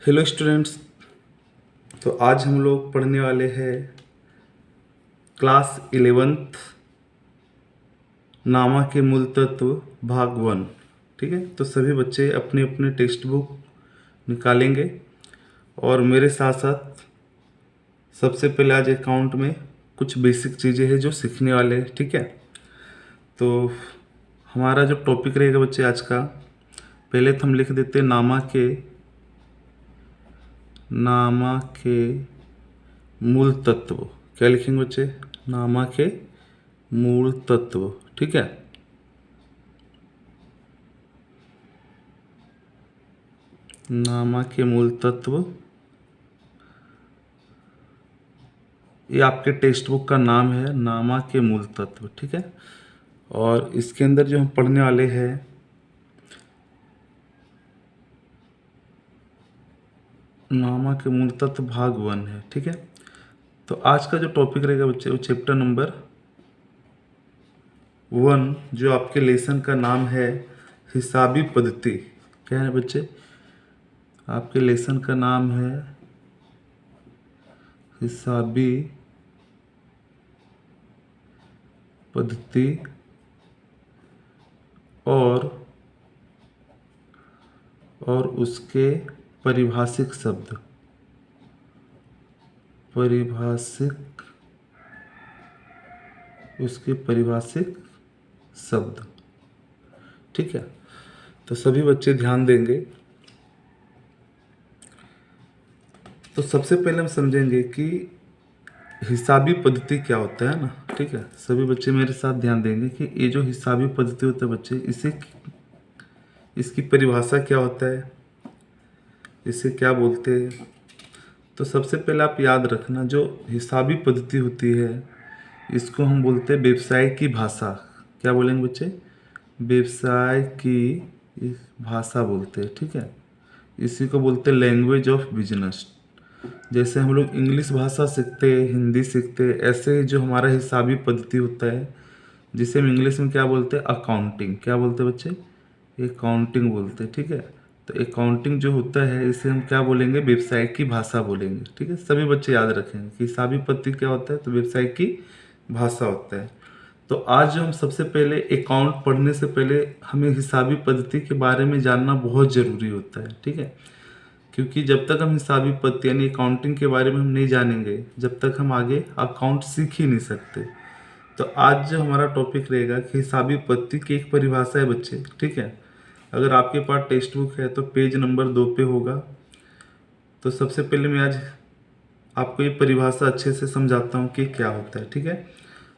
Hello students. तो आज हम लोग पढ़ने वाले हैं क्लास 11th नामा के मूल तत्व भाग 1। ठीक है, तो सभी बच्चे अपने अपने टेक्स्ट बुक निकालेंगे और मेरे साथ साथ सबसे पहले आज अकाउंट में कुछ बेसिक चीज़ें हैं जो सीखने वाले हैं। ठीक है, तो हमारा जो टॉपिक रहेगा बच्चे आज का, पहले तो हम लिख देते हैं नामा के मूल तत्व। क्या लिखेंगे बच्चे? नामा के मूल तत्व। ठीक है, नामा के मूल तत्व, ये आपके टेक्स्ट बुक का नाम है, नामा के मूल तत्व। ठीक है, और इसके अंदर जो हम पढ़ने वाले हैं नामा के मूल तत्व भाग 1 है। ठीक है, तो आज का जो टॉपिक रहेगा बच्चे वो चैप्टर नंबर 1, जो आपके लेसन का नाम है हिसाबी पद्धति। क्या है बच्चे? आपके लेसन का नाम है हिसाबी पद्धति और उसके परिभाषिक शब्द। उसके परिभाषिक शब्द। ठीक है, तो सभी बच्चे ध्यान देंगे। तो सबसे पहले हम समझेंगे कि हिसाबी पद्धति क्या होता है ना। ठीक है, सभी बच्चे मेरे साथ ध्यान देंगे कि ये जो हिसाबी पद्धति होता है बच्चे, इसकी परिभाषा क्या होता है, इसे क्या बोलते हैं। तो सबसे पहले आप याद रखना, जो हिसाबी पद्धति होती है इसको हम बोलते हैं व्यवसाय की भाषा। क्या बोलेंगे बच्चे? व्यवसाय की भाषा बोलते हैं। ठीक है, इसी को बोलते हैं लैंग्वेज ऑफ बिजनेस। जैसे हम लोग इंग्लिश भाषा सीखते हैं, हिंदी सीखते हैं, ऐसे ही जो हमारा हिसाबी पद्धति होता है जिसे हम इंग्लिश में क्या बोलते हैं? अकाउंटिंग। क्या बोलते हैं बच्चे? अकाउंटिंग बोलते हैं। ठीक है, तो अकाउंटिंग जो होता है इसे हम क्या बोलेंगे? व्यवसाय की भाषा बोलेंगे। ठीक है, सभी बच्चे याद रखेंगे कि हिसाबी पद्धति क्या होता है, तो व्यवसाय की भाषा होता है। तो आज जो हम सबसे पहले अकाउंट पढ़ने से पहले हमें हिसाबी पद्धति के बारे में जानना बहुत ज़रूरी होता है। ठीक है, क्योंकि जब तक हम हिसाबी पद्धति यानी अकाउंटिंग के बारे में हम नहीं जानेंगे, जब तक हम आगे अकाउंट सीख ही नहीं सकते। तो आज जो हमारा टॉपिक रहेगा कि हिसाबी पद्धति की एक परिभाषा है बच्चे। ठीक है, अगर आपके पास टेक्स्ट बुक है तो पेज नंबर 2 पे होगा। तो सबसे पहले मैं आज आपको ये परिभाषा अच्छे से समझाता हूँ कि क्या होता है। ठीक है,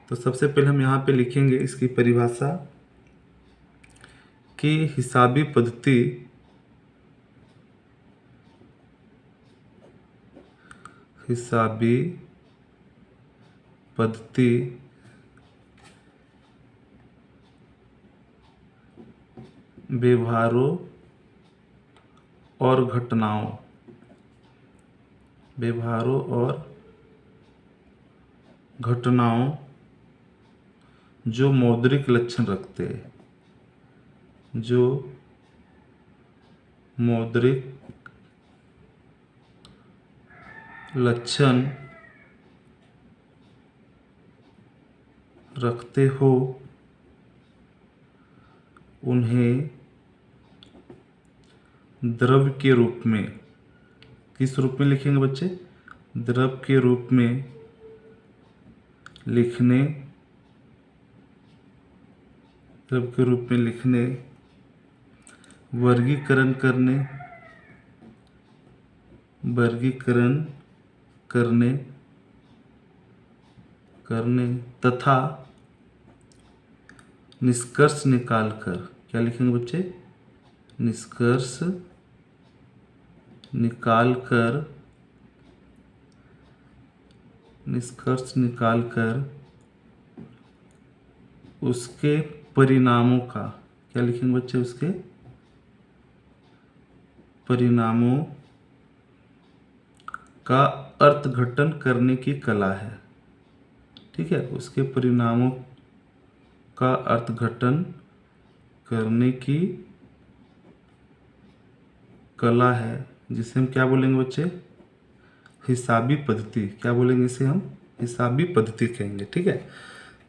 तो सबसे पहले हम यहाँ पे लिखेंगे इसकी परिभाषा कि हिसाबी पद्धति व्यवहारों और घटनाओं जो मौद्रिक लक्षण रखते हैं, हो उन्हें द्रव्य के रूप में, किस रूप में लिखेंगे बच्चे? द्रव्य के रूप में लिखने, वर्गीकरण करने तथा निष्कर्ष निकालकर। क्या लिखेंगे बच्चे? निष्कर्ष निकालकर उसके परिणामों का। क्या लिखेंगे बच्चे? उसके परिणामों का अर्थघटन करने की कला है। ठीक है, उसके परिणामों का अर्थघटन करने की कला है जिसे हम क्या बोलेंगे बच्चे, हिसाबी पद्धति। क्या बोलेंगे इसे हम, हिसाबी पद्धति कहेंगे। ठीक है,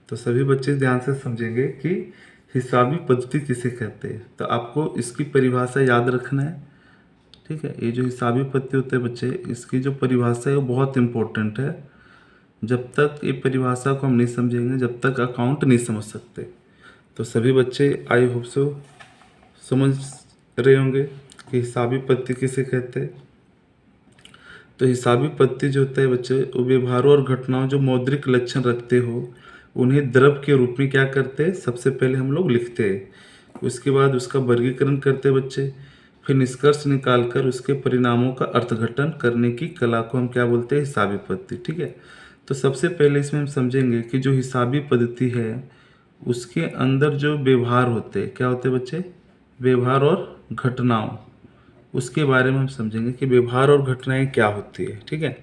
तो सभी बच्चे ध्यान से समझेंगे कि हिसाबी पद्धति किसे कहते हैं। तो आपको इसकी परिभाषा याद रखना है। ठीक है, ये जो हिसाबी पद्धति होते हैं बच्चे, इसकी जो परिभाषा है वो बहुत इंपॉर्टेंट है। जब तक ये परिभाषा को हम नहीं समझेंगे, जब तक अकाउंट नहीं समझ सकते। तो सभी बच्चे आई होप सो समझ रहे होंगे कि हिसाबी पद्धति किसे कहते हैं। तो हिसाबी पद्धति जो होता है बच्चे, वो व्यवहारों और घटनाओं जो मौद्रिक लक्षण रखते हो उन्हें द्रव के रूप में क्या करते हैं, सबसे पहले हम लोग लिखते हैं। उसके बाद उसका वर्गीकरण करते हैं बच्चे, फिर निष्कर्ष निकालकर उसके परिणामों का अर्थघटन करने की कला को हम क्या बोलते हैं, हिसाबी पद्धति। ठीक है, तो सबसे पहले इसमें हम समझेंगे कि जो हिसाबी पद्धति है उसके अंदर जो व्यवहार होते हैं, क्या होते हैं बच्चे, व्यवहार और घटनाओं, उसके बारे में हम समझेंगे कि व्यवहार और घटनाएं क्या होती है। ठीक है,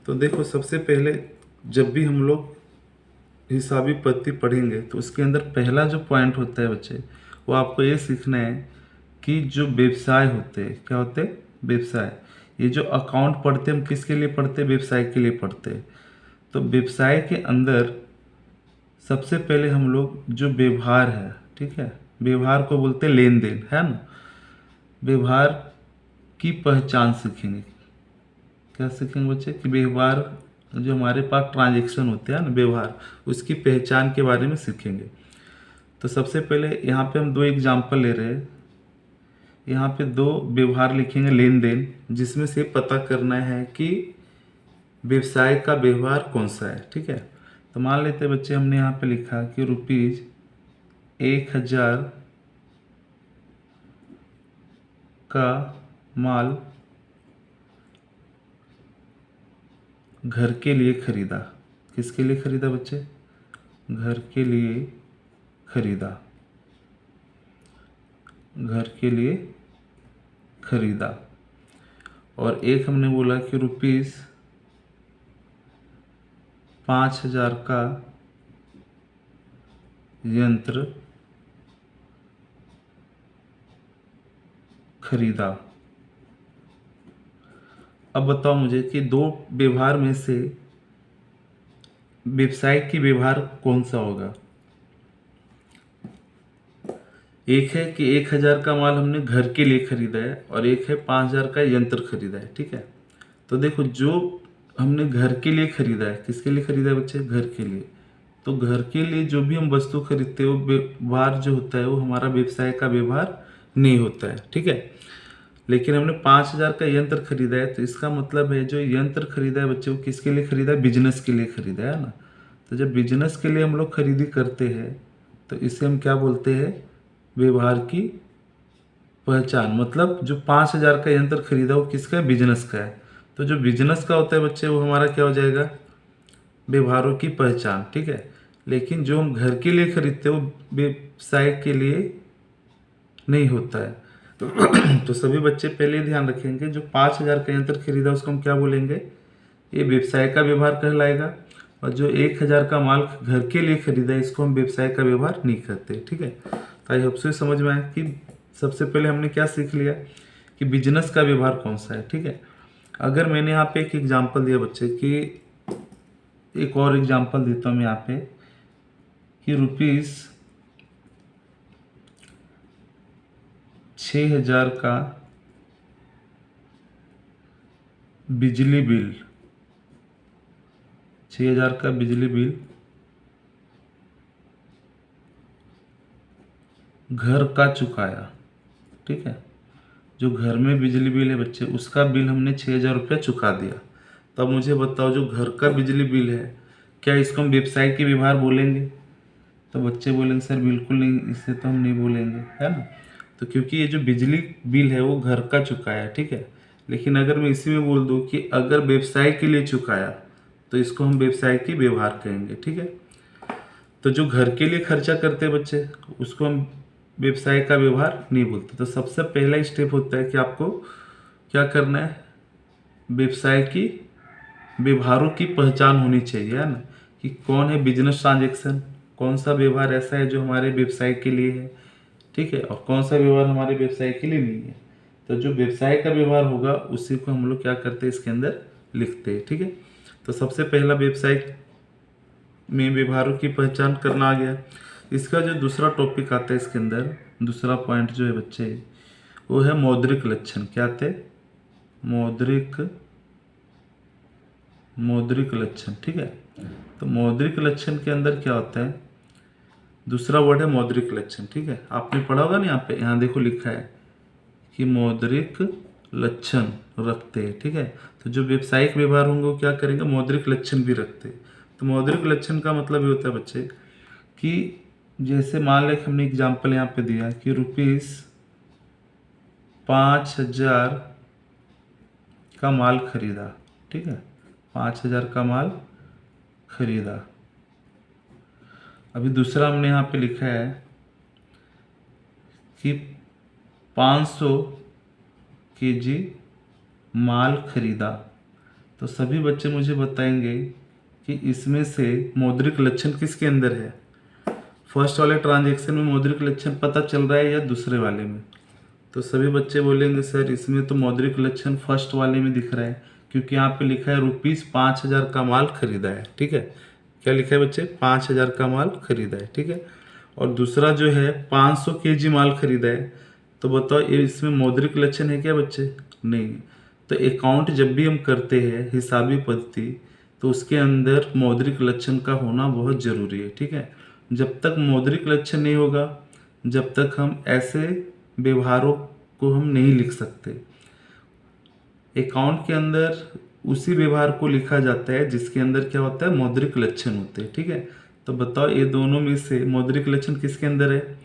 तो देखो सबसे पहले जब भी हम लोग हिसाबी पद्धति पढ़ेंगे तो उसके अंदर पहला जो पॉइंट होता है बच्चे, वो आपको ये सीखना है कि जो व्यवसाय होते हैं, क्या होते हैं, व्यवसाय। ये जो अकाउंट पढ़ते हैं हम किसके लिए पढ़ते हैं, व्यवसाय के लिए पढ़ते हैं। तो व्यवसाय के अंदर सबसे पहले हम लोग जो व्यवहार है, ठीक है, व्यवहार को बोलते हैं लेन देन, है ना। व्यवहार की पहचान सीखेंगे। क्या सीखेंगे बच्चे, कि व्यवहार जो हमारे पास ट्रांजैक्शन होते हैं ना, व्यवहार, उसकी पहचान के बारे में सीखेंगे। तो सबसे पहले यहाँ पे हम दो एग्जाम्पल ले रहे हैं। यहाँ पे दो व्यवहार लिखेंगे लेन देन, जिसमें से पता करना है कि व्यवसाय का व्यवहार कौन सा है। ठीक है, तो मान लेते हैं बच्चे, हमने यहाँ पे लिखा कि ₹1000 का माल घर के लिए खरीदा। किसके लिए खरीदा बच्चे, घर के लिए खरीदा, घर के लिए खरीदा। और एक हमने बोला कि ₹5000 का यंत्र खरीदा। अब बताओ मुझे कि दो व्यवहार में से व्यवसायिक की व्यवहार कौन सा होगा। एक है कि 1000 का माल हमने घर के लिए खरीदा है, और एक है 5000 का यंत्र खरीदा है। ठीक है, तो देखो जो हमने घर के लिए खरीदा है, किसके लिए खरीदा है बच्चे, घर के लिए। तो घर के लिए जो भी हम वस्तु खरीदते हैं वो व्यवहार जो होता है वो हमारा व्यवसाय का व्यवहार नहीं होता है। ठीक है, लेकिन हमने 5000 का यंत्र खरीदा है, तो इसका मतलब है जो यंत्र खरीदा है बच्चे, वो किसके लिए खरीदा है, बिजनेस के लिए खरीदा है ना। तो जब बिजनेस के लिए हम लोग खरीदी करते हैं तो इसे हम क्या बोलते हैं, व्यवहार की पहचान। मतलब जो 5000 का यंत्र खरीदा वो किसका है, बिजनेस का है। तो जो बिजनेस का होता है बच्चे, वो हमारा क्या हो जाएगा, व्यवहारों की पहचान। ठीक है, लेकिन जो हम घर के लिए खरीदते हैं वो व्यवसाय के लिए नहीं होता है। तो सभी बच्चे पहले ध्यान रखेंगे, जो 5000 का यंत्र खरीदा उसको हम क्या बोलेंगे, ये व्यवसाय का व्यवहार कहलाएगा। और जो 1000 का माल घर के लिए खरीदा है, इसको हम व्यवसाय का व्यवहार नहीं करते। ठीक है, तो आई होप सो समझ में आया कि सबसे पहले हमने क्या सीख लिया कि बिजनेस का व्यवहार कौन सा है। ठीक है, अगर मैंने यहाँ पे एक एग्जाम्पल दिया बच्चे कि, एक और एग्जाम्पल देता हूँ यहाँ पे कि ₹6000 का बिजली बिल, 6000 का बिजली बिल घर का चुकाया। ठीक है, जो घर में बिजली बिल है बच्चे, उसका बिल हमने 6000 रुपया चुका दिया। तब मुझे बताओ, जो घर का बिजली बिल है, क्या इसको हम व्यवसाय के व्यवहार बोलेंगे। तो बच्चे बोलेंगे सर बिल्कुल नहीं, इससे तो हम नहीं बोलेंगे, है ना। तो क्योंकि ये जो बिजली बिल है वो घर का चुकाया है। ठीक है, लेकिन अगर मैं इसी में बोल दूं कि अगर व्यवसाय के लिए चुकाया, तो इसको हम व्यवसाय की व्यवहार कहेंगे। ठीक है, तो जो घर के लिए खर्चा करते हैं बच्चे, उसको हम व्यवसाय का व्यवहार नहीं बोलते। तो सबसे पहला स्टेप होता है कि आपको क्या करना है, व्यवसाय की व्यवहारों की पहचान होनी चाहिए, है ना, कि कौन है बिजनेस ट्रांजेक्शन, कौन सा व्यवहार ऐसा है जो हमारे व्यवसाय के लिए है। ठीक है, और कौन सा व्यवहार हमारे व्यवसाय के लिए नहीं है। तो जो व्यवसाय का व्यवहार होगा उसी को हम लोग क्या करते हैं इसके अंदर लिखते हैं। ठीक है, तो सबसे पहला व्यवसाय में व्यवहारों की पहचान करना आ गया। इसका जो दूसरा टॉपिक आता है इसके अंदर, दूसरा पॉइंट जो है बच्चे वो है मौद्रिक लक्षण। क्या थे? मौद्रिक लक्षण। ठीक है, तो मौद्रिक लक्षण के अंदर क्या होता है? दूसरा वर्ड है मौद्रिक लक्षण। ठीक है, आपने पढ़ा होगा ना, यहाँ देखो लिखा है कि मौद्रिक लक्षण रखते हैं। ठीक है, तो जो व्यावसायिक व्यवहार होंगे वो क्या करेंगे? मौद्रिक लक्षण भी रखते हैं। तो मौद्रिक लक्षण का मतलब ये होता है बच्चे कि जैसे मान लें हमने एग्जाम्पल यहाँ पे दिया कि ₹5000 का माल खरीदा। ठीक है, 5000 का माल खरीदा। अभी दूसरा हमने यहाँ पे लिखा है कि 500 kg माल खरीदा। तो सभी बच्चे मुझे बताएंगे कि इसमें से मौद्रिक लक्षण किसके अंदर है? फर्स्ट वाले ट्रांजैक्शन में मौद्रिक लक्षण पता चल रहा है या दूसरे वाले में? तो सभी बच्चे बोलेंगे सर इसमें तो मौद्रिक लक्षण फर्स्ट वाले में दिख रहा है, क्योंकि यहाँ पे लिखा है ₹5000 का माल खरीदा है। ठीक है, क्या लिखा है बच्चे? 5000 का माल खरीदा है। ठीक है, और दूसरा जो है 500 kg माल खरीदा है। तो बताओ ये इसमें मौद्रिक लक्षण है क्या बच्चे? नहीं। तो अकाउंट जब भी हम करते हैं हिसाबी पद्धति, तो उसके अंदर मौद्रिक लक्षण का होना बहुत ज़रूरी है। ठीक है, जब तक मौद्रिक लक्षण नहीं होगा जब तक हम ऐसे व्यवहारों को हम नहीं लिख सकते। अकाउंट के अंदर उसी व्यवहार को लिखा जाता है जिसके अंदर क्या होता है? मौद्रिक लक्षण होते हैं। ठीक है, तो बताओ ये दोनों में से मौद्रिक लक्षण किसके अंदर है?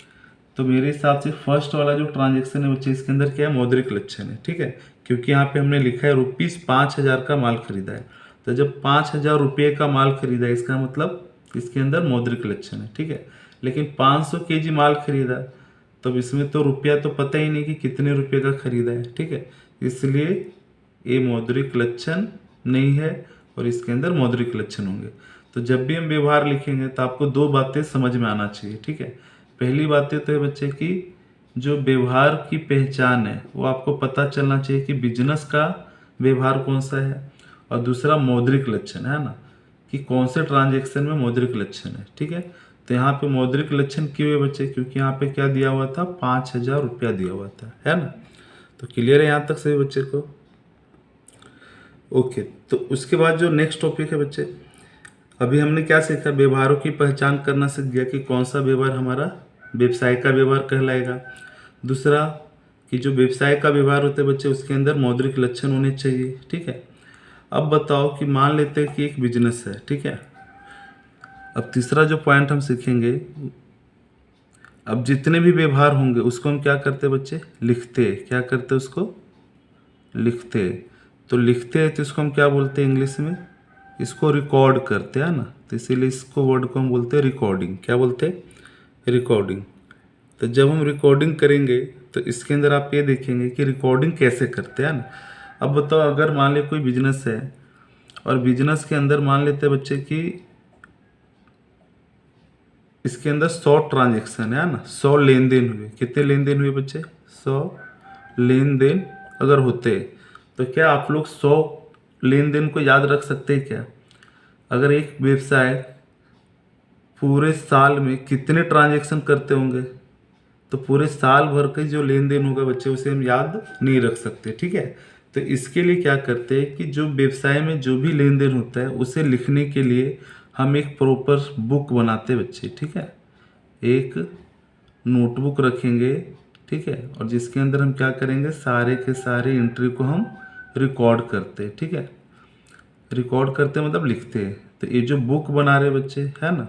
तो मेरे हिसाब से फर्स्ट वाला जो ट्रांजैक्शन है बच्चे इसके अंदर क्या है? मौद्रिक लक्षण है। ठीक है, क्योंकि यहाँ पे हमने लिखा है ₹5000 का माल खरीदा है। तो जब 5000 रुपये का माल खरीदा है इसका मतलब इसके अंदर मौद्रिक लक्षण है। ठीक है, लेकिन 500 kg माल खरीदा तब इसमें तो रुपया तो पता ही नहीं कि कितने रुपये का खरीदा है। ठीक है, इसलिए ये मौद्रिक लक्षण नहीं है और इसके अंदर मौद्रिक लक्षण होंगे। तो जब भी हम व्यवहार लिखेंगे तो आपको दो बातें समझ में आना चाहिए। ठीक है, पहली बात तो है बच्चे कि जो व्यवहार की पहचान है वो आपको पता चलना चाहिए कि बिजनेस का व्यवहार कौन सा है, और दूसरा मौद्रिक लक्षण है ना, कि कौन से ट्रांजैक्शन में मौद्रिक लक्षण है। ठीक है, तो यहाँ पे मौद्रिक लक्षण क्यों है बच्चे? क्योंकि यहाँ पे क्या दिया हुआ था? 5000 रुपया दिया हुआ था, है ना। तो क्लियर है यहाँ तक सभी बच्चे को? ओके, तो उसके बाद जो नेक्स्ट टॉपिक है बच्चे, अभी हमने क्या सीखा? व्यवहारों की पहचान करना सीख गया कि कौन सा व्यवहार हमारा व्यवसाय का व्यवहार कहलाएगा। दूसरा कि जो व्यवसाय का व्यवहार होता है बच्चे उसके अंदर मौद्रिक लक्षण होने चाहिए। ठीक है, अब बताओ कि मान लेते हैं कि एक बिजनेस है। ठीक है, अब तीसरा जो पॉइंट हम सीखेंगे, अब जितने भी व्यवहार होंगे उसको हम क्या करते हैं बच्चे? लिखते हैं। क्या करते हैं? उसको लिखते हैं। तो लिखते हैं तो इसको हम क्या बोलते हैं इंग्लिश में? इसको रिकॉर्ड करते हैं ना, तो इसीलिए इसको वर्ड को हम बोलते हैं रिकॉर्डिंग। क्या बोलते हैं? रिकॉर्डिंग। तो जब हम रिकॉर्डिंग करेंगे तो इसके अंदर आप ये देखेंगे कि रिकॉर्डिंग कैसे करते हैं ना। अब बताओ अगर मान ले कोई बिजनेस है और बिजनेस के अंदर मान लेते हैं बच्चे कि इसके अंदर 100 ट्रांजेक्शन है ना, 100 लेन देन हुए। कितने लेन देन हुए बच्चे? 100 लेन देन अगर होते तो क्या आप लोग 100 लेन देन को याद रख सकते हैं क्या? अगर एक व्यवसाय पूरे साल में कितने ट्रांजेक्शन करते होंगे तो पूरे साल भर के जो लेन देन होगा बच्चे उसे हम याद नहीं रख सकते। ठीक है, तो इसके लिए क्या करते हैं कि जो व्यवसाय में जो भी लेन देन होता है उसे लिखने के लिए हम एक प्रॉपर बुक बनाते हैं बच्चे। ठीक है, एक नोटबुक रखेंगे। ठीक है, और जिसके अंदर हम क्या करेंगे? सारे के सारे एंट्री को हम रिकॉर्ड करते हैं। ठीक है, रिकॉर्ड करते मतलब लिखते हैं। तो ये जो बुक बना रहे बच्चे है ना,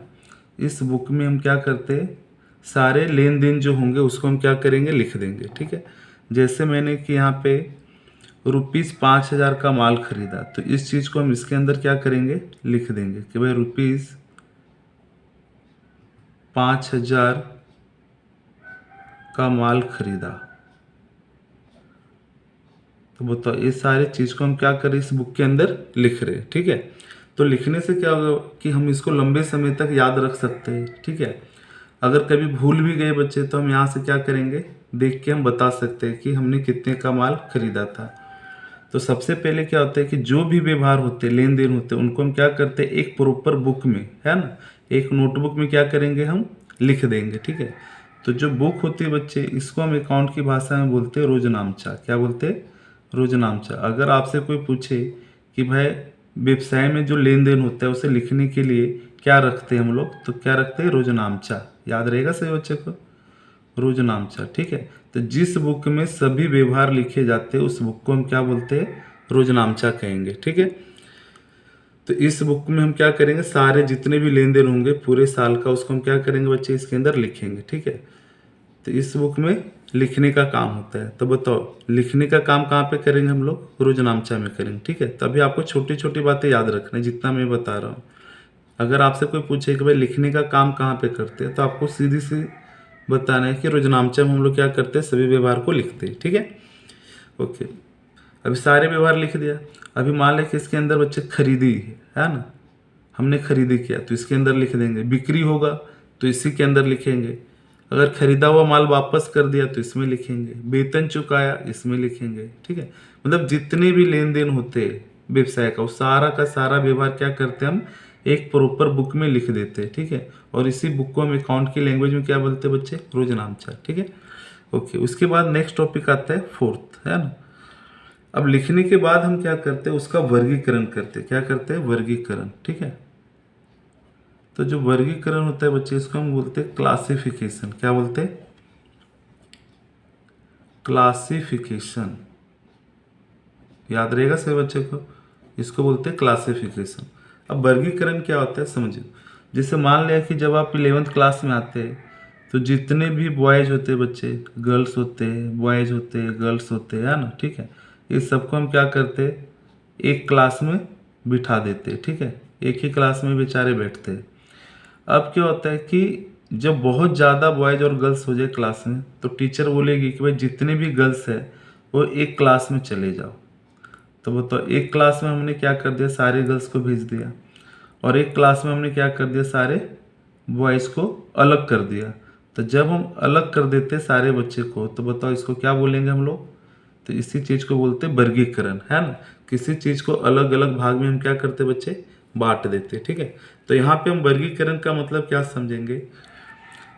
इस बुक में हम क्या करते हैं? सारे लेन देन जो होंगे उसको हम क्या करेंगे? लिख देंगे। ठीक है, जैसे मैंने कि यहाँ पे ₹5000 का माल खरीदा, तो इस चीज़ को हम इसके अंदर क्या करेंगे? लिख देंगे कि भाई ₹5000 का माल खरीदा। तो बताओ ये सारे चीज़ को हम क्या करें? इस बुक के अंदर लिख रहे हैं। ठीक है, तो लिखने से क्या होगा कि हम इसको लंबे समय तक याद रख सकते हैं। ठीक है, अगर कभी भूल भी गए बच्चे तो हम यहाँ से क्या करेंगे? देख के हम बता सकते हैं कि हमने कितने का माल खरीदा था। तो सबसे पहले क्या होता है कि जो भी व्यवहार होते हैं, लेन देन होते हैं, उनको हम क्या करते हैं, एक प्रॉपर बुक में, है ना, एक नोटबुक में क्या करेंगे, हम लिख देंगे। ठीक है। तो जो बुक होती है बच्चे, इसको हम अकाउंट की भाषा में बोलते हैं रोजनामचा। क्या बोलते हैं? रोजनामचा। अगर आपसे कोई पूछे कि भाई व्यवसाय में जो लेन देन होता है उसे लिखने के लिए क्या रखते हैं हम लोग, तो क्या रखते हैं? रोजनामचा। याद रहेगा सभी बच्चे को? रोजनामचा। ठीक है। तो जिस बुक में सभी व्यवहार लिखे जाते हैं उस बुक को हम क्या बोलते हैं? रोजनामचा कहेंगे। ठीक है। तो इस बुक में हम क्या करेंगे, सारे जितने भी लेन देन होंगे पूरे साल का, उसको हम क्या करेंगे बच्चे, इसके अंदर लिखेंगे। ठीक है। तो इस बुक में लिखने का काम होता है। तो बताओ, लिखने का काम कहाँ पे करेंगे हम लोग? रोजनामचा में करेंगे। ठीक है। तभी आपको छोटी छोटी बातें याद रखना है जितना मैं बता रहा हूँ। अगर आपसे कोई पूछे कि भाई लिखने का काम कहाँ पे करते हैं, तो आपको सीधी सी बताना है कि रोजनामचा में हम लोग क्या करते हैं, सभी व्यवहार को लिखते हैं। ठीक है। ओके। अभी सारे व्यवहार लिख दिया। अभी मान लें कि इसके अंदर बच्चे खरीदी है ना, हमने खरीदी किया तो इसके अंदर लिख देंगे। बिक्री होगा तो इसी के अंदर लिखेंगे। अगर खरीदा हुआ माल वापस कर दिया तो इसमें लिखेंगे। वेतन चुकाया, इसमें लिखेंगे। ठीक है। मतलब जितने भी लेन देन होते हैं व्यवसाय का, वो सारा का सारा व्यवहार क्या करते हैं, हम एक प्रॉपर बुक में लिख देते हैं। ठीक है। और इसी बुक को हम अकाउंट की लैंग्वेज में क्या बोलते हैं बच्चे? रोजनामचा। ठीक है। ओके। उसके बाद नेक्स्ट टॉपिक आता है फोर्थ, है ना। अब लिखने के बाद हम क्या करते हैं, उसका वर्गीकरण करते हैं। क्या करते हैं? वर्गीकरण। ठीक है। तो जो वर्गीकरण होता है बच्चे, इसको हम बोलते हैं क्लासिफिकेशन। क्या बोलते हैं? क्लासिफिकेशन। याद रहेगा सभी बच्चे को? इसको बोलते हैं क्लासिफिकेशन। अब वर्गीकरण क्या होता है समझिए। जैसे मान लिया कि जब आप 11th क्लास में आते हैं तो जितने भी बॉयज होते हैं बच्चे, गर्ल्स होते हैं, बॉयज होते हैं, गर्ल्स होते हैं, है ना। ठीक है। इस सबको हम क्या करते हैं, एक क्लास में बिठा देते हैं। ठीक है। एक ही क्लास में बेचारे बैठते हैं। अब क्या होता है कि जब बहुत ज़्यादा बॉयज और गर्ल्स हो जाए क्लास में, तो टीचर बोलेगी कि भाई जितने भी गर्ल्स है वो एक क्लास में चले जाओ। तो वो तो एक क्लास में हमने क्या कर दिया, सारे गर्ल्स को भेज दिया, और एक क्लास में हमने क्या कर दिया, सारे बॉयज़ को अलग कर दिया। तो जब हम अलग कर देते सारे बच्चे को, तो बताओ इसको क्या बोलेंगे हम लोग? तो इसी चीज़ को बोलते हैं वर्गीकरण, है ना। किसी चीज़ को अलग अलग भाग में हम क्या करते बच्चे? बांट देते। ठीक है। तो यहाँ पे हम वर्गीकरण का मतलब क्या समझेंगे।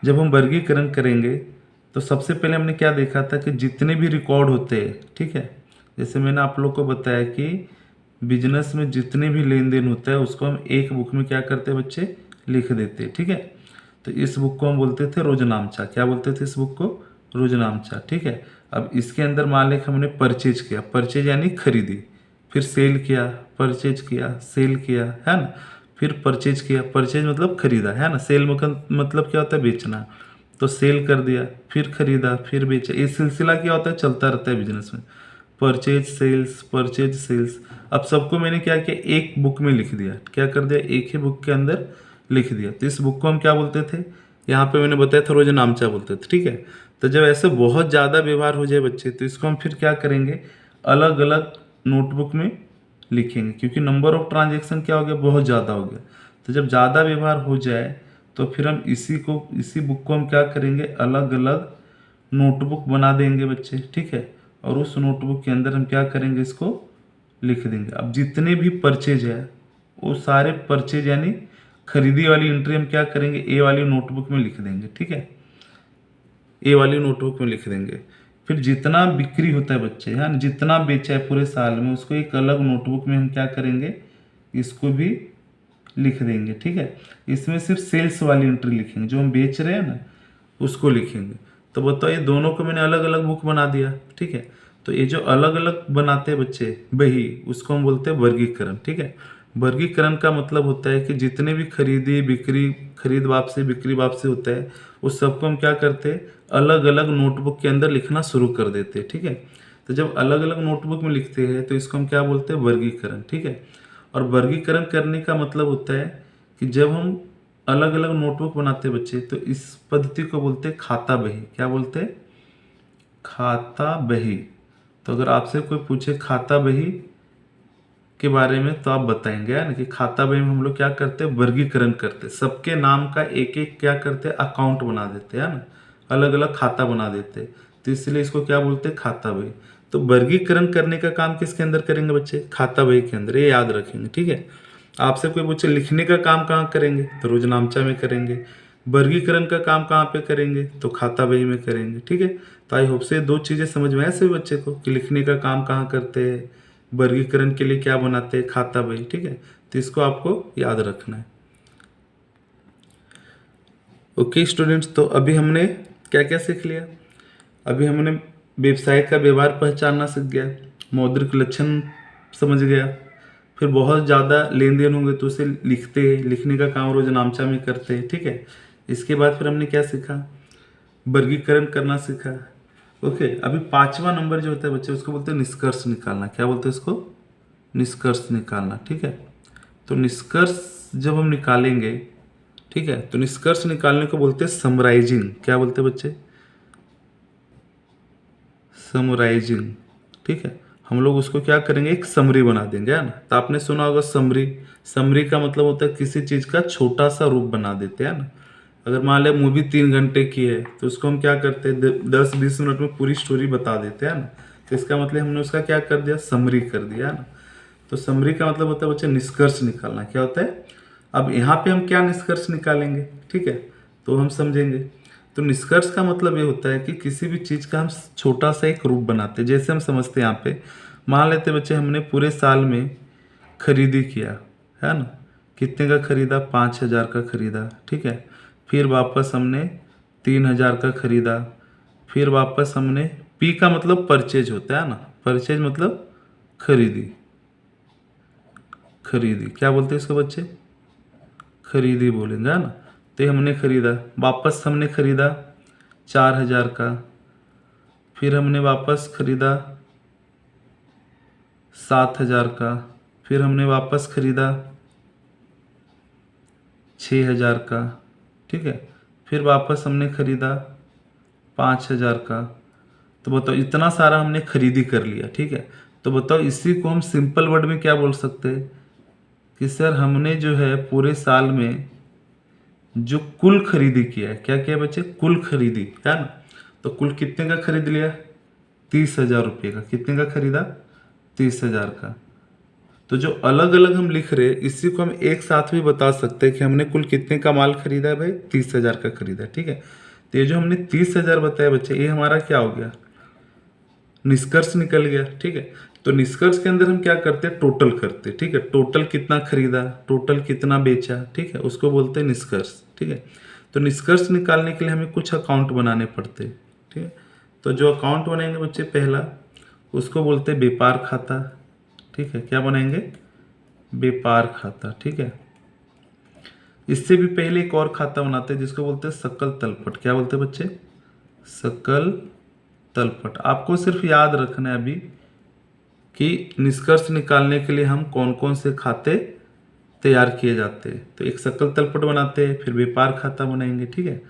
जब हम वर्गीकरण करेंगे तो सबसे पहले हमने क्या देखा था कि जितने भी रिकॉर्ड होते हैं, ठीक है, जैसे मैंने आप लोग को बताया कि बिजनेस में जितने भी लेन देन होता है उसको हम एक बुक में क्या करते हैं बच्चे? लिख देते हैं। ठीक है। तो इस बुक को हम बोलते थे रोजनामचा। क्या बोलते थे इस बुक को? रोजनामचा। ठीक है। अब इसके अंदर मान लें हमने परचेज किया, परचेज यानी खरीदी, फिर सेल किया, परचेज किया, सेल किया, है ना, फिर परचेज किया, परचेज मतलब खरीदा, है ना, सेल मतलब क्या होता है? बेचना। तो सेल कर दिया, फिर खरीदा, फिर बेचा। ये सिलसिला क्या होता है? चलता रहता है बिजनेस में। Purchase sales, purchase sales. अब सबको मैंने क्या किया, एक बुक में लिख दिया। क्या कर दिया? एक ही बुक के अंदर लिख दिया। तो इस बुक को हम क्या बोलते थे? यहाँ पे मैंने बताया था रोजनामचा बोलते थे। ठीक है। तो जब ऐसे बहुत ज़्यादा व्यवहार हो जाए बच्चे, तो इसको हम फिर क्या करेंगे, अलग अलग नोटबुक में लिखेंगे, क्योंकि नंबर ऑफ ट्रांजेक्शन क्या हो गया? बहुत ज़्यादा हो गया। तो जब ज़्यादा व्यवहार हो जाए तो फिर हम इसी बुक को हम क्या करेंगे, अलग अलग नोटबुक बना देंगे बच्चे। ठीक है। और उस नोटबुक के अंदर हम क्या करेंगे, इसको लिख देंगे। अब जितने भी परचेज है वो सारे परचेज यानी खरीदी वाली एंट्री हम क्या करेंगे, ए वाली नोटबुक में लिख देंगे। ठीक है। ए वाली नोटबुक में लिख देंगे। फिर जितना बिक्री होता है बच्चे, है ना, जितना बेचा है पूरे साल में, उसको एक अलग नोटबुक में हम क्या करेंगे, इसको भी लिख देंगे। ठीक है। इसमें सिर्फ सेल्स वाली एंट्री लिखेंगे, जो हम बेच रहे हैं ना उसको लिखेंगे। तो बताओ ये दोनों को मैंने अलग अलग बुक बना दिया। ठीक है। तो ये जो अलग अलग बनाते हैं बच्चे बही, उसको हम बोलते हैं वर्गीकरण। ठीक है। वर्गीकरण का मतलब होता है कि जितने भी खरीदी बिक्री, खरीद वापसी, बिक्री वापसी होता है, उस सबको हम क्या करते हैं, अलग अलग नोटबुक के अंदर लिखना शुरू कर देते हैं। ठीक है। तो जब अलग अलग नोटबुक में लिखते हैं तो इसको हम क्या बोलते हैं, वर्गीकरण। ठीक है। और वर्गीकरण करने का मतलब होता है कि जब हम अलग अलग नोटबुक बनाते हैं बच्चे, तो इस पद्धति को बोलते हैं खाता बही। क्या बोलते हैं? खाता बही। तो अगर आपसे कोई पूछे खाता बही के बारे में तो आप बताएंगे, है ना, कि खाता बही में हम लोग क्या करते हैं, वर्गीकरण करते हैं। सबके नाम का एक एक क्या करते हैं, अकाउंट बना देते हैं, है ना, अलग अलग खाता बना देते हैं। तो इसलिए इसको क्या बोलते हैं, खाता बही। तो वर्गीकरण करने का काम किसके अंदर करेंगे बच्चे, खाता बही के अंदर, ये याद रखेंगे, ठीक है। आपसे कोई पूछे लिखने का काम कहाँ करेंगे, तो रोजनामचा में करेंगे। वर्गीकरण का काम कहाँ पे करेंगे, तो खाता बही में करेंगे, ठीक है। तो आई होप से दो चीजें समझ में आए सभी बच्चे को, कि लिखने का काम कहाँ करते हैं, वर्गीकरण के लिए क्या बनाते हैं, खाता बही, ठीक है। तो इसको आपको याद रखना है। ओके स्टूडेंट्स, तो अभी हमने क्या क्या सीख लिया। अभी हमने वेबसाइट का व्यवहार पहचानना सीख गया, मौद्रिक लक्षण समझ गया, फिर बहुत ज़्यादा लेन देन होंगे तो उसे लिखते हैं, लिखने का काम रोजनामचा में करते हैं, ठीक है। इसके बाद फिर हमने क्या सीखा, वर्गीकरण करना सीखा। ओके, अभी 5वां नंबर जो होता है बच्चे, उसको बोलते हैं निष्कर्ष निकालना। क्या बोलते हैं इसको, निष्कर्ष निकालना, ठीक है। तो निष्कर्ष जब हम निकालेंगे, ठीक है, तो निष्कर्ष निकालने को बोलते हैं समराइजिंग। क्या बोलते हैं बच्चे, समराइजिंग, ठीक है। हम लोग उसको क्या करेंगे, एक समरी बना देंगे, है ना। तो आपने सुना होगा समरी, समरी का मतलब होता है किसी चीज का छोटा सा रूप बना देते हैं ना। अगर मान ले मूवी 3 घंटे की है तो उसको हम क्या करते हैं, 10-20 मिनट में पूरी स्टोरी बता देते हैं ना। तो इसका मतलब हमने उसका क्या कर दिया, समरी कर दिया, है ना। तो समरी का मतलब होता है बच्चे निष्कर्ष निकालना। क्या होता है, अब यहाँ पे हम क्या निष्कर्ष निकालेंगे, ठीक है, तो हम समझेंगे। तो निष्कर्ष का मतलब ये होता है कि किसी भी चीज का हम छोटा सा एक रूप बनाते हैं। जैसे हम समझते हैं यहाँ पे, मान लेते बच्चे हमने पूरे साल में खरीदी किया, है ना। कितने का खरीदा, 5,000 का खरीदा, ठीक है। फिर वापस हमने 3,000 का खरीदा। फिर वापस हमने, पी का मतलब परचेज होता है ना, परचेज मतलब खरीदी, खरीदी क्या बोलते हैं इसको बच्चे, खरीदी बोलेंगे, है ना। तो ये हमने खरीदा, वापस हमने खरीदा 4,000 का। फिर हमने वापस खरीदा 7,000 का। फिर हमने वापस खरीदा 6,000 का, ठीक है। फिर वापस हमने खरीदा 5,000 का। तो बताओ इतना सारा हमने खरीदी कर लिया, ठीक है। तो बताओ इसी को हम सिंपल वर्ड में क्या बोल सकते हैं, कि सर हमने जो है पूरे साल में जो कुल खरीदी किया है, क्या किया बच्चे, कुल खरीदी, है ना। तो कुल कितने का खरीद लिया, 30,000 रुपये का। कितने का खरीदा, 30,000 का। तो जो अलग अलग हम लिख रहे हैं इसी को हम एक साथ भी बता सकते हैं कि हमने कुल कितने का माल खरीदा है भाई, 30,000 का खरीदा है, ठीक है। तो ये जो हमने 30,000 बताया बच्चे, ये हमारा क्या हो गया, निष्कर्ष निकल गया, ठीक है। तो निष्कर्ष के अंदर हम क्या करते हैं, टोटल करते हैं, ठीक है। टोटल कितना खरीदा, टोटल कितना बेचा, ठीक है, उसको बोलते हैं निष्कर्ष, ठीक है। तो निष्कर्ष निकालने के लिए हमें कुछ अकाउंट बनाने पड़ते हैं, ठीक है। तो जो अकाउंट बनाएंगे बच्चे, पहला उसको बोलते हैं व्यापार खाता, ठीक है। क्या बनाएंगे, व्यापार खाता, ठीक है। इससे भी पहले एक और खाता बनाते हैं जिसको बोलते हैं सकल तलपट। क्या बोलते हैं बच्चे, सकल तलपट। आपको सिर्फ याद रखना है अभी कि निष्कर्ष निकालने के लिए हम कौन कौन से खाते तैयार किए जाते हैं। तो एक सकल तलपट बनाते हैं, फिर व्यापार खाता बनाएंगे, ठीक है।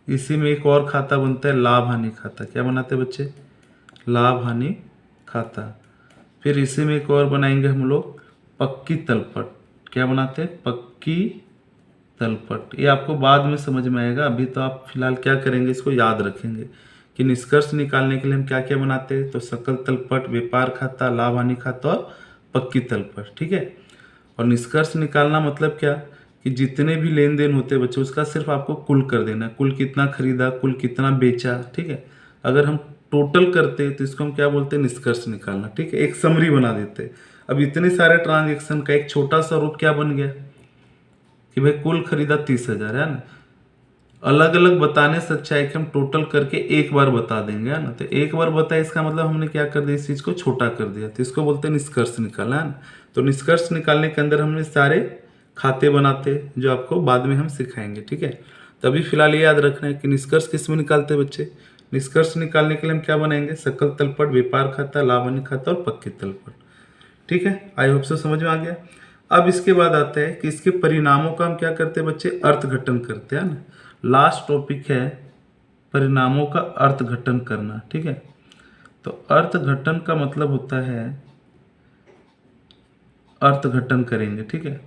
इसी में एक और खाता बनता है लाभ हानि खाता। क्या बनाते हैं बच्चे, लाभ हानि खाता। फिर इसी में एक और बनाएंगे हम लोग पक्की तलपट। क्या बनाते हैं, पक्की तलपट। ये आपको बाद में समझ में आएगा, अभी तो आप फिलहाल क्या करेंगे, इसको याद रखेंगे कि निष्कर्ष निकालने के लिए हम क्या क्या बनाते हैं। तो सकल तलपट, व्यापार खाता, लाभ हानि खाता और पक्की तलपट, ठीक है। और निष्कर्ष निकालना मतलब क्या, कि जितने भी लेन देन होते हैं बच्चे उसका सिर्फ आपको कुल कर देना है, कुल कितना खरीदा, कुल कितना बेचा, ठीक है। अगर हम टोटल करते हैं तो इसको हम क्या बोलते हैं, निष्कर्ष निकालना, ठीक है। एक समरी बना देते हैं। अब इतने सारे ट्रांजेक्शन का एक छोटा सा रूप क्या बन गया, कि भाई कुल खरीदा 30,000, है ना। अलग अलग बताने से अच्छा है कि हम टोटल करके एक बार बता देंगे, है ना। तो एक बार बताए इसका मतलब हमने क्या कर दिया, इस चीज को छोटा कर दिया। तो इसको बोलते हैं निष्कर्ष निकालना, है ना। तो निष्कर्ष निकालने के अंदर हमने सारे खाते बनाते हैं जो आपको बाद में हम सिखाएंगे, ठीक है। तो अभी फिलहाल ये याद रखना है कि निष्कर्ष किस में निकालते हैं बच्चे, निष्कर्ष निकालने के लिए हम क्या बनाएंगे, सकल तलपट, व्यापार खाता, लाभ हानि खाता और पक्की तलपट, ठीक है। आई होप से समझ में आ गया। अब इसके बाद आता है कि इसके परिणामों का हम क्या करते हैं बच्चे, अर्थघटन करते हैं ना। लास्ट टॉपिक है परिणामों का अर्थघटन करना, ठीक है। तो अर्थघटन का मतलब होता है, अर्थघटन करेंगे, ठीक है।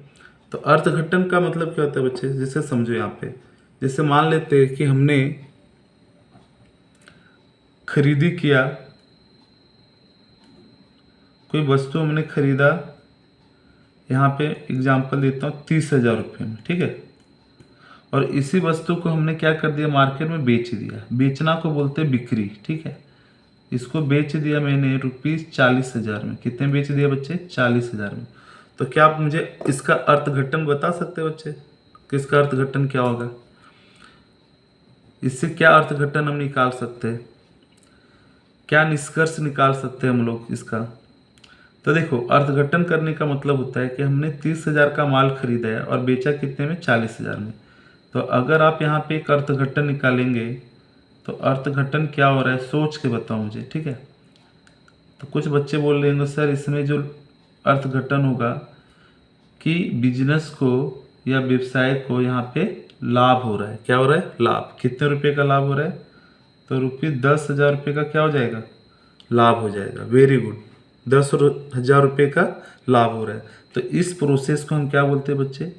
तो अर्थघटन का मतलब क्या होता है बच्चे, जैसे समझो यहाँ पे, जैसे मान लेते हैं कि हमने खरीदी किया, कोई वस्तु हमने खरीदा, यहाँ पे एग्जाम्पल देता हूँ 30,000 रुपये में, ठीक है। और इसी वस्तु को हमने क्या कर दिया, मार्केट में बेच दिया। बेचना को बोलते हैं बिक्री, ठीक है। इसको बेच दिया मैंने ₹40,000 में। कितने बेच दिया बच्चे? 40,000 में। तो क्या आप मुझे इसका अर्थघटन बता सकते हैं बच्चे कि इसका अर्थघटन क्या होगा? इससे क्या अर्थघटन हम निकाल सकते हैं, क्या निष्कर्ष निकाल सकते हैं हम लोग इसका? तो देखो, अर्थघटन करने का मतलब होता है कि हमने 30,000 का माल खरीदा है और बेचा कितने में? 40,000 में। तो अगर आप यहाँ पे एक अर्थघटन निकालेंगे तो अर्थघटन क्या हो रहा है, सोच के बताओ मुझे, ठीक है। तो कुछ बच्चे बोल रहे होंगे सर इसमें जो अर्थघटन होगा कि बिजनेस को या व्यवसाय को यहाँ पे लाभ हो रहा है। क्या हो रहा है? लाभ। कितने रुपए का लाभ हो रहा है? तो ₹10,000 का क्या हो जाएगा? लाभ हो जाएगा। वेरी गुड, 10,000 रुपये का लाभ हो रहा है। तो इस प्रोसेस को हम क्या बोलते हैं बच्चे?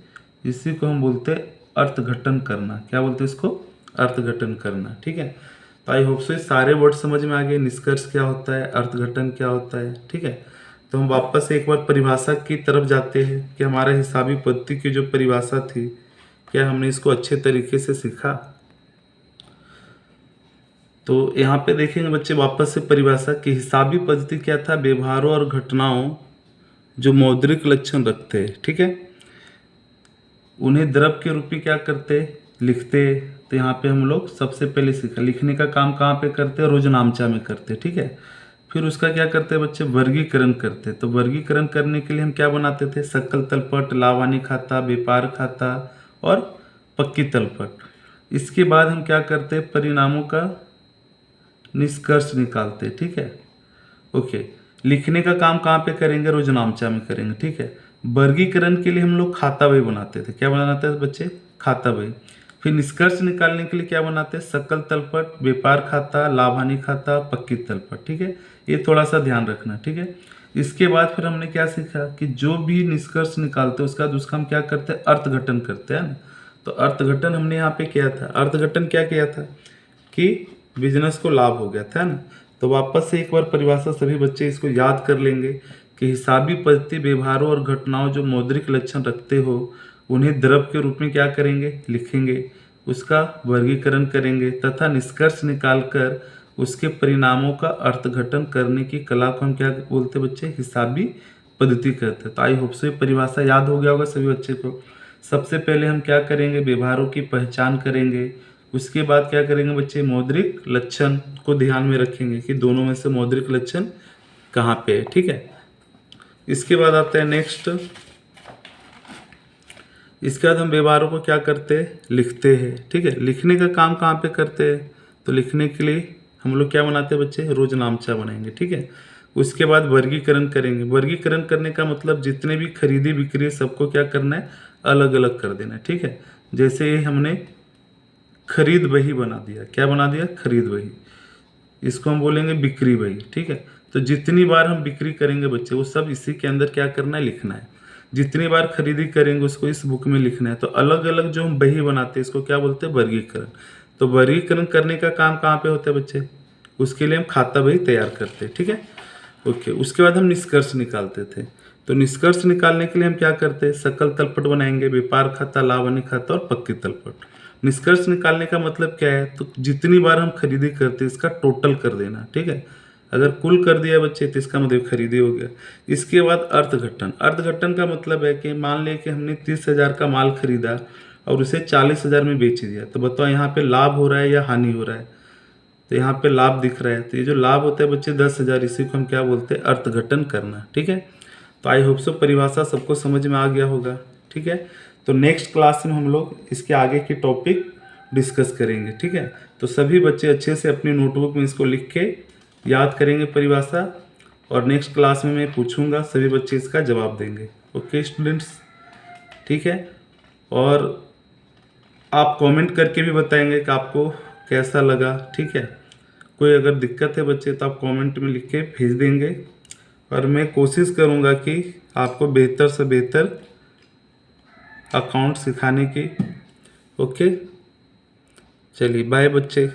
इसी को हम बोलते हैं अर्थघटन करना। क्या बोलते हैं इसको? अर्थघटन करना, ठीक है। तो आई होप सो ये सारे वर्ड समझ में आ गए। निष्कर्ष क्या होता है, अर्थघटन क्या होता है, ठीक है। तो हम वापस एक बार परिभाषा की तरफ जाते हैं कि हमारा हिसाबी पद्धति की जो परिभाषा थी, क्या हमने इसको अच्छे तरीके से सीखा? तो यहाँ पे देखेंगे बच्चे वापस से परिभाषा कि हिसाबी पद्धति क्या था? व्यवहारों और घटनाओं जो मौद्रिक लक्षण रखते हैं, ठीक है, उन्हें द्रव्य के रूप में क्या करते? लिखते। तो यहाँ पे हम लोग सबसे पहले सीखा, लिखने का काम कहाँ पे करते हैं? रोजनामचा में करते, ठीक है। फिर उसका क्या करते हैं बच्चे? वर्गीकरण करते। तो वर्गीकरण करने के लिए हम क्या बनाते थे? सकल तलपट, लाभानी खाता, व्यापार खाता और पक्की तलपट। इसके बाद हम क्या करते हैं? परिणामों का निष्कर्ष निकालते, ठीक है। ओके, लिखने का काम कहाँ पे करेंगे? रोजनामचा में करेंगे, ठीक है। वर्गीकरण के लिए हम लोग खाता बही बनाते थे। क्या बनाते थे बच्चे? खाता बही। फिर निष्कर्ष निकालने के लिए क्या बनाते हैं? सकल तलपट, व्यापार खाता, लाभानी खाता, पक्की तलपट, ठीक है। ये थोड़ा सा ध्यान रखना, ठीक है। इसके बाद फिर हमने क्या सीखा कि जो भी निष्कर्ष निकालते हैं उसका हम क्या करते हैं? अर्थघटन करते हैं ना। तो अर्थघटन हमने यहाँ पे किया था। अर्थघटन क्या किया था कि बिजनेस को लाभ हो गया था ना। तो वापस से एक बार परिभाषा सभी बच्चे इसको याद कर लेंगे कि हिसाबी पद्धति व्यवहारों और घटनाओं जो मौद्रिक लक्षण रखते हो उन्हें द्रव्य के रूप में क्या करेंगे? लिखेंगे। उसका वर्गीकरण करेंगे तथा निष्कर्ष निकालकर उसके परिणामों का अर्थघटन करने की कला को हम क्या बोलते हैं बच्चे? हिसाबी पद्धति कहते हैं। तो आई होप सो ये परिभाषा याद हो गया होगा सभी बच्चे को। सबसे पहले हम क्या करेंगे? व्यवहारों की पहचान करेंगे। उसके बाद क्या करेंगे बच्चे? मौद्रिक लक्षण को ध्यान में रखेंगे कि दोनों में से मौद्रिक लक्षण कहाँ पे है, ठीक है। इसके बाद आता है नेक्स्ट। इसके बाद हम व्यवहारों को क्या करते हैं? लिखते हैं, ठीक है। लिखने का काम कहाँ पे करते हैं? तो लिखने के लिए हम लोग क्या बनाते हैं बच्चे? रोजनामचा बनाएंगे, ठीक है। उसके बाद वर्गीकरण करेंगे। वर्गीकरण करने का मतलब जितने भी खरीदी बिक्री सबको क्या करना है? अलग अलग कर देना है, ठीक है। जैसे हमने खरीद बही बना दिया। क्या बना दिया? खरीद बही। इसको हम बोलेंगे बिक्री बही, ठीक है। तो जितनी बार हम बिक्री करेंगे बच्चे वो सब इसी के अंदर क्या करना है? लिखना है। जितनी बार खरीदी करेंगे उसको इस बुक में लिखना है। तो अलग अलग जो हम बही बनाते हैं इसको क्या बोलते हैं? वर्गीकरण। तो वर्गीकरण करने का काम कहाँ पे होता है बच्चे? उसके लिए हम खाता बही तैयार करते हैं, ठीक है। ओके, उसके बाद हम निष्कर्ष निकालते थे। तो निष्कर्ष निकालने के लिए हम क्या करते हैं? सकल तलपट बनाएंगे, व्यापार खाता, लाभानी खाता और पक्की तलपट। निष्कर्ष निकालने का मतलब क्या है? तो जितनी बार हम खरीदी करते हैं इसका टोटल कर देना, ठीक है। अगर कुल कर दिया बच्चे तो इसका मतलब खरीदी हो गया। इसके बाद अर्थघटन। अर्थघटन का मतलब है कि मान लें कि हमने 30,000 का माल खरीदा और उसे 40,000 में बेच दिया। तो बताओ यहाँ पे लाभ हो रहा है या हानि हो रहा है? तो यहाँ पे लाभ दिख रहा है। तो ये जो लाभ होता है बच्चे 10,000, इसी को हम क्या बोलते हैं? अर्थघटन करना, ठीक है। तो आई होप सो परिभाषा सबको समझ में आ गया होगा, ठीक है। तो नेक्स्ट क्लास में हम लोग इसके आगे की टॉपिक डिस्कस करेंगे, ठीक है। तो सभी बच्चे अच्छे से अपनी नोटबुक में इसको लिख के याद करेंगे परिभाषा, और नेक्स्ट क्लास में मैं पूछूंगा, सभी बच्चे इसका जवाब देंगे। ओके स्टूडेंट्स, ठीक है। और आप कमेंट करके भी बताएंगे कि आपको कैसा लगा, ठीक है। कोई अगर दिक्कत है बच्चे तो आप कमेंट में लिख के भेज देंगे, और मैं कोशिश करूंगा कि आपको बेहतर से बेहतर अकाउंट सिखाने की। ओके, चलिए बाय बच्चे।